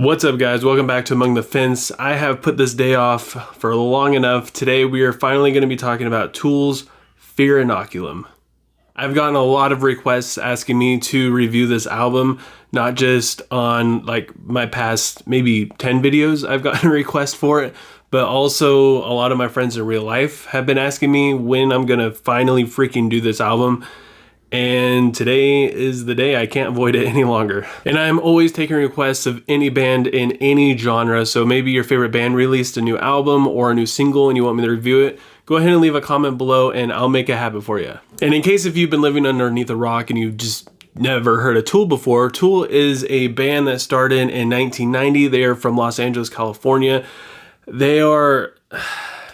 What's up, guys? Welcome back to Among the Fence. I have put this day off for long enough. Today we are finally going to be talking about Tool's Fear Inoculum. I've gotten a lot of requests asking me to review this album, not just on like my past maybe 10 videos I've gotten a request for it, but also a lot of my friends in real life have been asking me when I'm going to finally freaking do this album. And today is the day. I can't avoid it any longer. And I'm always taking requests of any band in any genre. So maybe your favorite band released a new album or a new single and you want me to review it, go ahead and leave a comment below and I'll make it happen for you. And in case if you've been living underneath a rock and you've just never heard of Tool before, Tool is a band that started in 1990. They are from Los Angeles, California. They are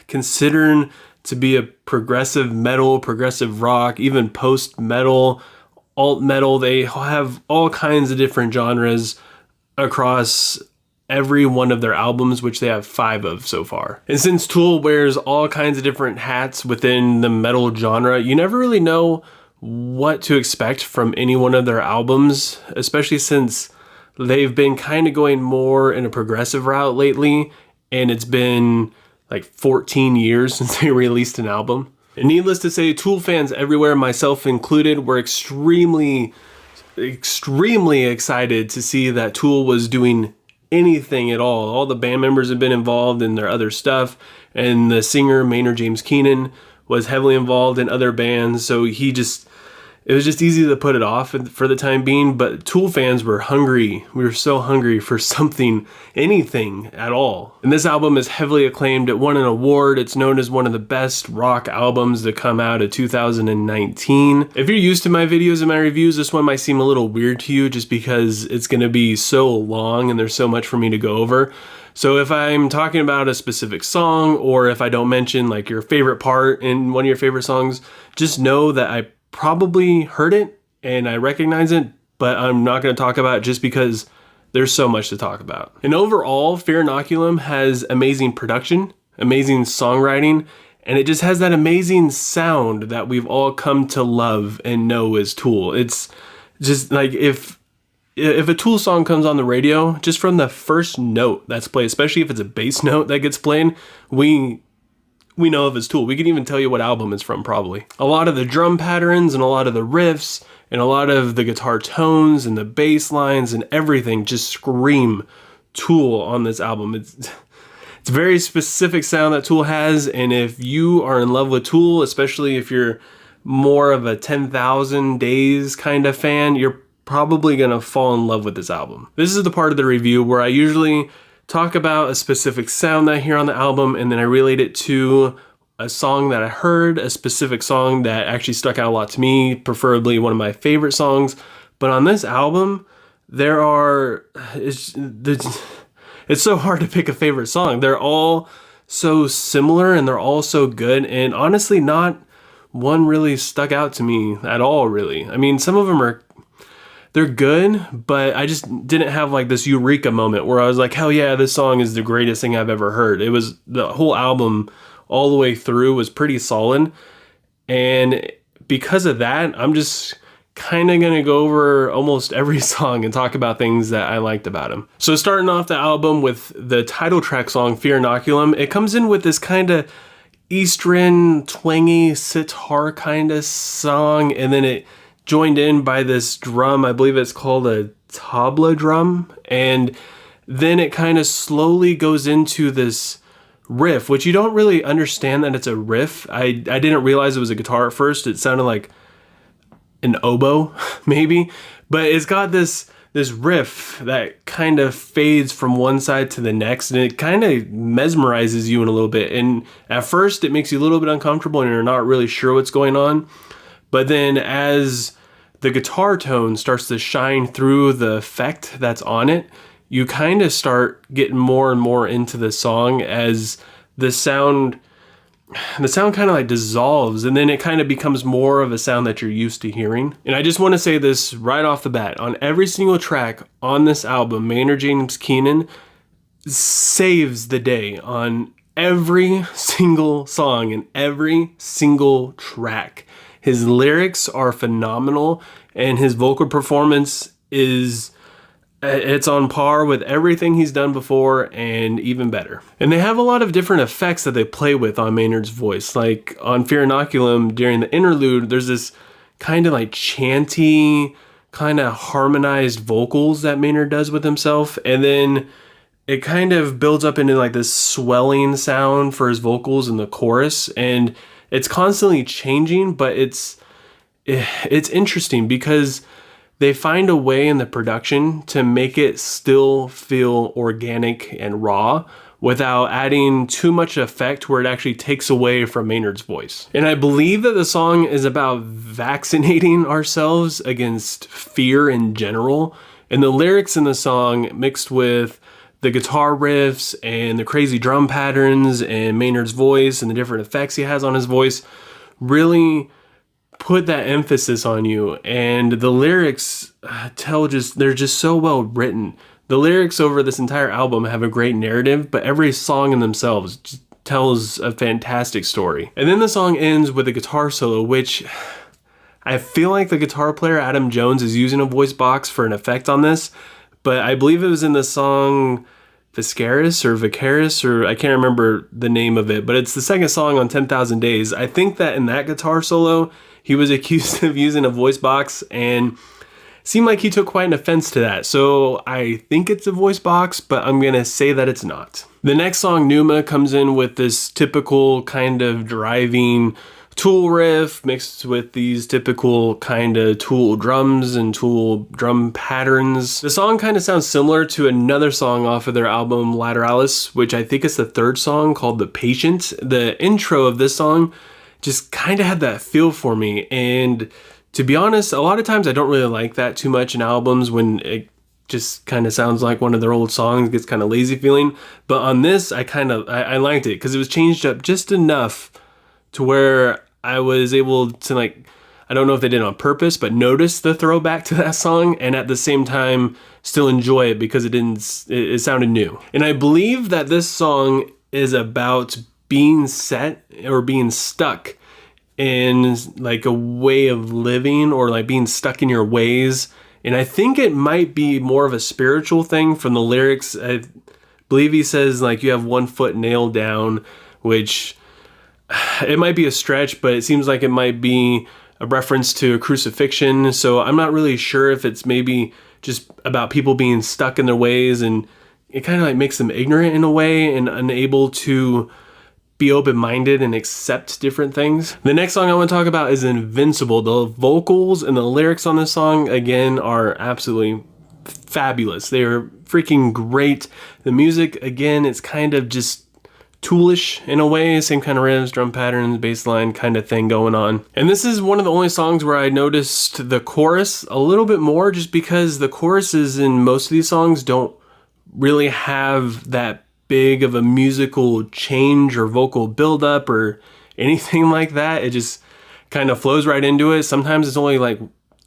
considered to be a progressive metal, progressive rock, even post-metal, alt-metal. They have all kinds of different genres across every one of their albums, which they have 5 of so far. And since Tool wears all kinds of different hats within the metal genre, you never really know what to expect from any one of their albums, especially since they've been kind of going more in a progressive route lately, and it's been like 14 years since they released an album. And needless to say, Tool fans everywhere, myself included, were extremely excited to see that Tool was doing anything at all. All the band members have been involved in their other stuff, and the singer, Maynard James Keenan, was heavily involved in other bands, so it was just easy to put it off for the time being. But Tool fans were hungry. We were so hungry for something, anything at all. And this album is heavily acclaimed. It won an award. It's known as one of the best rock albums to come out of 2019. If you're used to my videos and my reviews, this one might seem a little weird to you just because it's going to be so long and there's so much for me to go over. So if I'm talking about a specific song, or if I don't mention like your favorite part in one of your favorite songs, just know that I probably heard it and I recognize it, but I'm not going to talk about it just because there's so much to talk about. And overall, Fear Inoculum has amazing production, amazing songwriting, and it just has that amazing sound that we've all come to love and know as Tool. It's just like if a Tool song comes on the radio, just from the first note that's played, especially if it's a bass note that gets played, we know if it's Tool. We can even tell you what album it's from, probably. A lot of the drum patterns and a lot of the riffs and a lot of the guitar tones and the bass lines and everything just scream Tool on this album. It's a very specific sound that Tool has, and if you are in love with Tool, especially if you're more of a 10,000 Days kind of fan, you're probably gonna fall in love with this album. This is the part of the review where I usually talk about a specific sound that I hear on the album, and then I relate it to a song that I heard, a specific song that actually stuck out a lot to me, preferably one of my favorite songs. But on this album, it's so hard to pick a favorite song. They're all so similar and they're all so good, and honestly, not one really stuck out to me at all, really. I mean, some of them they're good, but I just didn't have like this eureka moment where I was like, hell yeah, this song is the greatest thing I've ever heard. It was, the whole album all the way through was pretty solid. And because of that, I'm just kind of going to go over almost every song and talk about things that I liked about them. So starting off the album with the title track song, Fear Inoculum, it comes in with this kind of Eastern twangy sitar kind of song, and then it joined in by this drum. I believe it's called a tabla drum, and then it kind of slowly goes into this riff, which you don't really understand that it's a riff. I didn't realize it was a guitar at first. It sounded like an oboe maybe, but it's got this riff that kind of fades from one side to the next, and it kind of mesmerizes you in a little bit, and at first it makes you a little bit uncomfortable and you're not really sure what's going on. But then as the guitar tone starts to shine through the effect that's on it, you kind of start getting more and more into the song as the sound kind of like dissolves, and then it kind of becomes more of a sound that you're used to hearing. And I just want to say this right off the bat, on every single track on this album, Maynard James Keenan saves the day on every single song and every single track. His lyrics are phenomenal, and his vocal performance is It's on par with everything he's done before and even better. And they have a lot of different effects that they play with on Maynard's voice. Like on Fear Inoculum, during the interlude, there's this kind of like chanty, kind of harmonized vocals that Maynard does with himself. And then it kind of builds up into like this swelling sound for his vocals in the chorus. And it's constantly changing, but it's interesting because they find a way in the production to make it still feel organic and raw without adding too much effect where it actually takes away from Maynard's voice. And I believe that the song is about vaccinating ourselves against fear in general. And the lyrics in the song, mixed with the guitar riffs and the crazy drum patterns and Maynard's voice and the different effects he has on his voice, really put that emphasis on you. And the lyrics they're just so well written. The lyrics over this entire album have a great narrative, but every song in themselves just tells a fantastic story. And then the song ends with a guitar solo, which I feel like the guitar player Adam Jones is using a voice box for an effect on this, but I believe it was in the song Vicaris, or I can't remember the name of it, but it's the second song on 10,000 Days. I think that in that guitar solo, he was accused of using a voice box and seemed like he took quite an offense to that. So I think it's a voice box, but I'm gonna say that it's not. The next song, Pneuma, comes in with this typical kind of driving Tool riff mixed with these typical kind of Tool drums and Tool drum patterns. The song kind of sounds similar to another song off of their album Lateralis, which I think is the third song, called The Patient. The intro of this song just kind of had that feel for me, and to be honest, a lot of times I don't really like that too much in albums when it just kind of sounds like one of their old songs, gets kind of lazy feeling. But on this, I liked it because it was changed up just enough to where I was able to, like, I don't know if they did it on purpose, but notice the throwback to that song and at the same time still enjoy it because it sounded new. And I believe that this song is about being set or being stuck in like a way of living, or like being stuck in your ways. And I think it might be more of a spiritual thing from the lyrics. I believe he says like you have one foot nailed down, which it might be a stretch, but it seems like it might be a reference to a crucifixion. So I'm not really sure if it's maybe just about people being stuck in their ways, and it kind of like makes them ignorant in a way and unable to be open-minded and accept different things. The next song I want to talk about is Invincible. The vocals and the lyrics on this song, again, are absolutely fabulous. They are freaking great. The music, again, it's kind of just Toolish in a way, same kind of riffs, drum patterns, bass line kind of thing going on. And this is one of the only songs where I noticed the chorus a little bit more, just because the choruses in most of these songs don't really have that big of a musical change or vocal buildup or anything like that. It just kind of flows right into it. Sometimes it's only like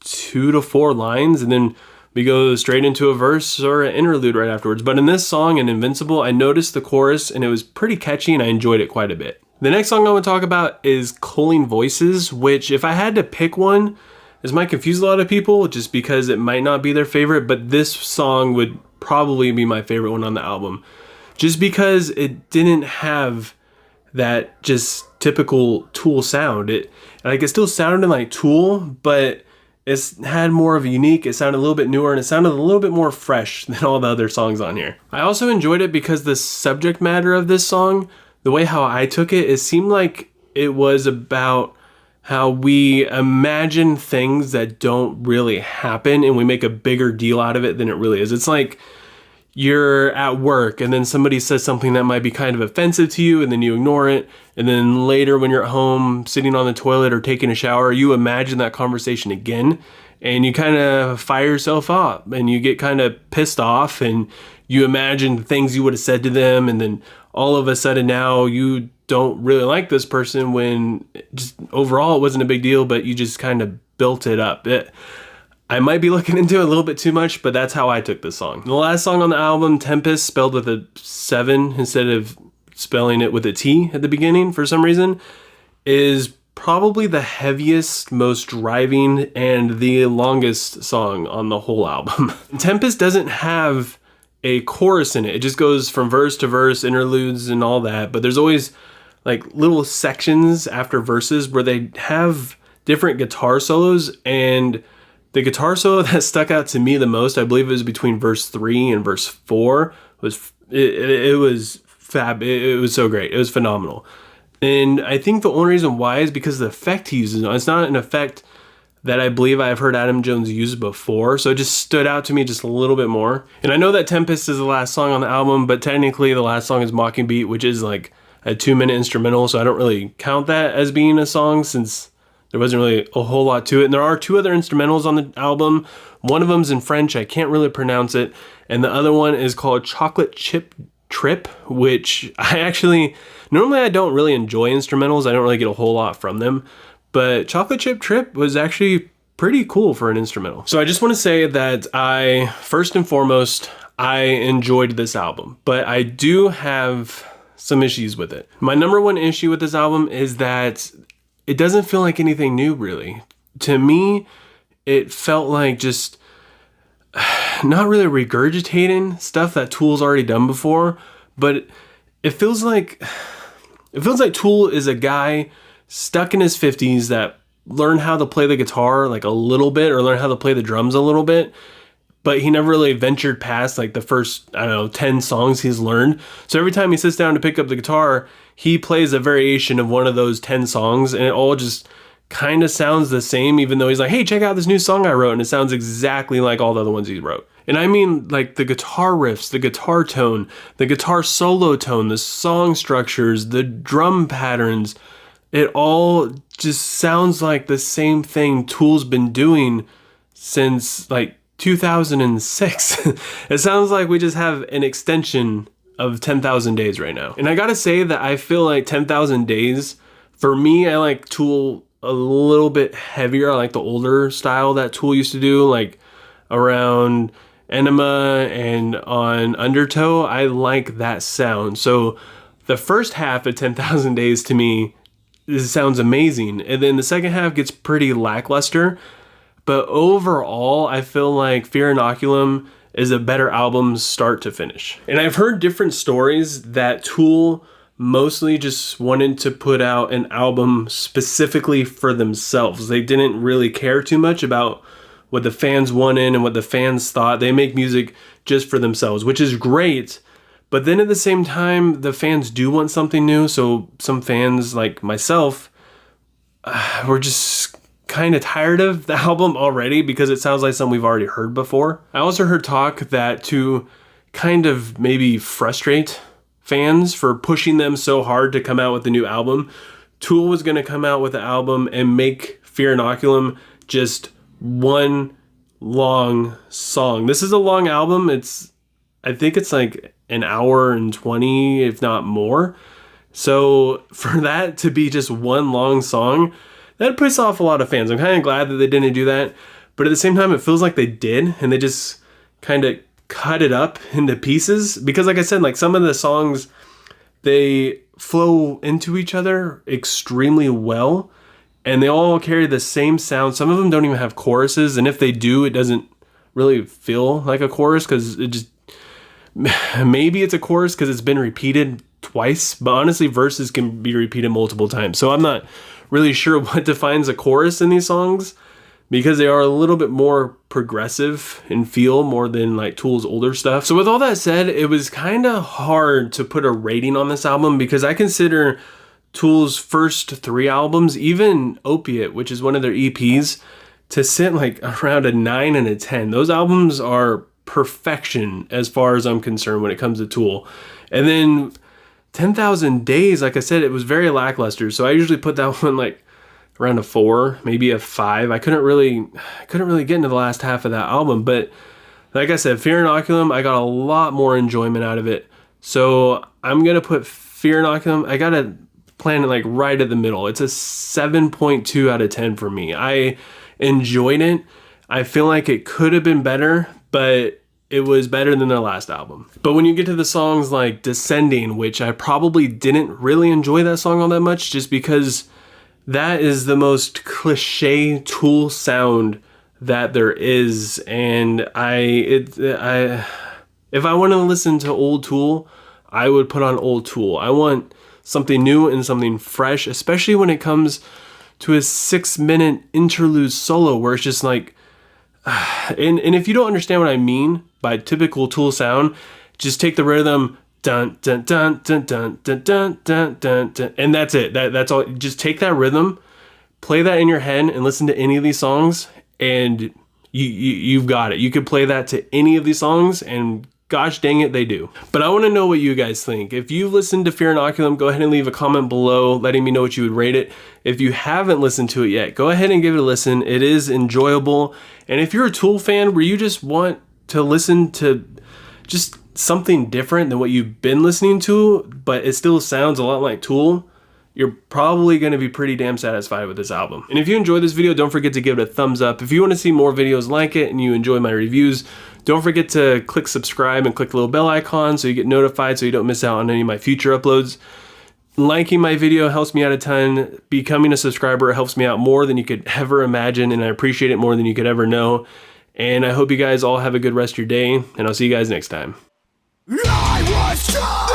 2 to 4 lines, and then we go straight into a verse or an interlude right afterwards. But in this song, in Invincible, I noticed the chorus and it was pretty catchy and I enjoyed it quite a bit. The next song I want to talk about is Culling Voices, which if I had to pick one, this might confuse a lot of people just because it might not be their favorite, but this song would probably be my favorite one on the album. Just because it didn't have that just typical Tool sound. It still sounded like Tool, but it had more of a unique, it sounded a little bit newer, and it sounded a little bit more fresh than all the other songs on here. I also enjoyed it because the subject matter of this song, the way how I took it, it seemed like it was about how we imagine things that don't really happen and we make a bigger deal out of it than it really is. It's like you're at work and then somebody says something that might be kind of offensive to you and then you ignore it. And then later when you're at home sitting on the toilet or taking a shower, you imagine that conversation again and you kind of fire yourself up and you get kind of pissed off and you imagine the things you would have said to them. And then all of a sudden now you don't really like this person when just overall it wasn't a big deal, but you just kind of built it up. I might be looking into it a little bit too much, but that's how I took this song. The last song on the album, Tempest, spelled with a 7 instead of spelling it with a T at the beginning for some reason, is probably the heaviest, most driving, and the longest song on the whole album. Tempest doesn't have a chorus in it. It just goes from verse to verse, interludes and all that, but there's always like little sections after verses where they have different guitar solos, and the guitar solo that stuck out to me the most, I believe it was between verse 3 and verse 4, was it was fab. It was so great. It was phenomenal. And I think the only reason why is because of the effect he uses. It's not an effect that I believe I've heard Adam Jones use before, so it just stood out to me just a little bit more. And I know that Tempest is the last song on the album, but technically the last song is Mocking Beat, which is like a 2-minute instrumental, so I don't really count that as being a song since there wasn't really a whole lot to it. And there are 2 other instrumentals on the album. One of them's in French, I can't really pronounce it, and the other one is called Chocolate Chip Trip, which normally I don't really enjoy instrumentals. I don't really get a whole lot from them, but Chocolate Chip Trip was actually pretty cool for an instrumental. So I just want to say that first and foremost, I enjoyed this album, but I do have some issues with it. My number one issue with this album is that it doesn't feel like anything new, really. To me, it felt like just not really regurgitating stuff that Tool's already done before, but it feels like Tool is a guy stuck in his 50s that learned how to play the guitar like a little bit, or learned how to play the drums a little bit, but he never really ventured past like the first, 10 songs he's learned. So every time he sits down to pick up the guitar, he plays a variation of one of those 10 songs, and it all just kind of sounds the same, even though he's like, hey, check out this new song I wrote, and it sounds exactly like all the other ones he wrote. And I mean like the guitar riffs, the guitar tone, the guitar solo tone, the song structures, the drum patterns, it all just sounds like the same thing Tool's been doing since like 2006. It sounds like we just have an extension of 10,000 Days right now. And I gotta say that I feel like 10,000 Days, for me, I like Tool a little bit heavier. I like the older style that Tool used to do, like around Enema and on Undertow. I like that sound. So the first half of 10,000 Days to me, this sounds amazing. And then the second half gets pretty lackluster. But overall, I feel like Fear Inoculum is a better album start to finish. And I've heard different stories that Tool mostly just wanted to put out an album specifically for themselves. They didn't really care too much about what the fans wanted and what the fans thought. They make music just for themselves, which is great. But then at the same time, the fans do want something new. So some fans like myself were just kind of tired of the album already because it sounds like something we've already heard before. I also heard talk that to kind of maybe frustrate fans for pushing them so hard to come out with the new album, Tool was going to come out with the album and make Fear Inoculum just one long song. This is a long album. I think it's like an hour and 20, if not more. So for that to be just one long song, that puts off a lot of fans. I'm kind of glad that they didn't do that, but at the same time, it feels like they did, and they just kind of cut it up into pieces. Because like I said, like some of the songs, they flow into each other extremely well, and they all carry the same sound. Some of them don't even have choruses, and if they do, it doesn't really feel like a chorus because it just, maybe it's a chorus because it's been repeated twice, but honestly, verses can be repeated multiple times. So I'm not really sure what defines a chorus in these songs because they are a little bit more progressive in feel more than like Tool's older stuff. So with all that said, it was kind of hard to put a rating on this album because I consider Tool's first 3 albums, even Opiate, which is one of their EPs, to sit like around a 9 and a 10. Those albums are perfection as far as I'm concerned when it comes to Tool. And then 10,000 Days, like I said, it was very lackluster. So I usually put that one like around a 4, maybe a 5. I couldn't really get into the last half of that album. But like I said, Fear Inoculum, I got a lot more enjoyment out of it. So I'm going to put Fear Inoculum, I got to plan it like right at the middle. It's a 7.2 out of 10 for me. I enjoyed it. I feel like it could have been better, but it was better than their last album. But when you get to the songs like Descending, which I probably didn't really enjoy that song all that much just because that is the most cliche Tool sound that there is. And if I want to listen to old Tool, I would put on old Tool. I want something new and something fresh, especially when it comes to a 6-minute interlude solo where it's just like, and if you don't understand what I mean by typical Tool sound, just take the rhythm, dun dun dun dun dun dun dun dun dun, dun, and that's it. That's all. Just take that rhythm, play that in your head, and listen to any of these songs, and you've got it. You could play that to any of these songs, and gosh dang it, they do. But I want to know what you guys think. If you've listened to Fear Inoculum, go ahead and leave a comment below letting me know what you would rate it. If you haven't listened to it yet, go ahead and give it a listen. It is enjoyable. And if you're a Tool fan where you just want to listen to just something different than what you've been listening to, but it still sounds a lot like Tool, you're probably going to be pretty damn satisfied with this album. And if you enjoyed this video, don't forget to give it a thumbs up. If you want to see more videos like it and you enjoy my reviews, don't forget to click subscribe and click the little bell icon so you get notified so you don't miss out on any of my future uploads. Liking my video helps me out a ton. Becoming a subscriber helps me out more than you could ever imagine, and I appreciate it more than you could ever know. And I hope you guys all have a good rest of your day, and I'll see you guys next time. I was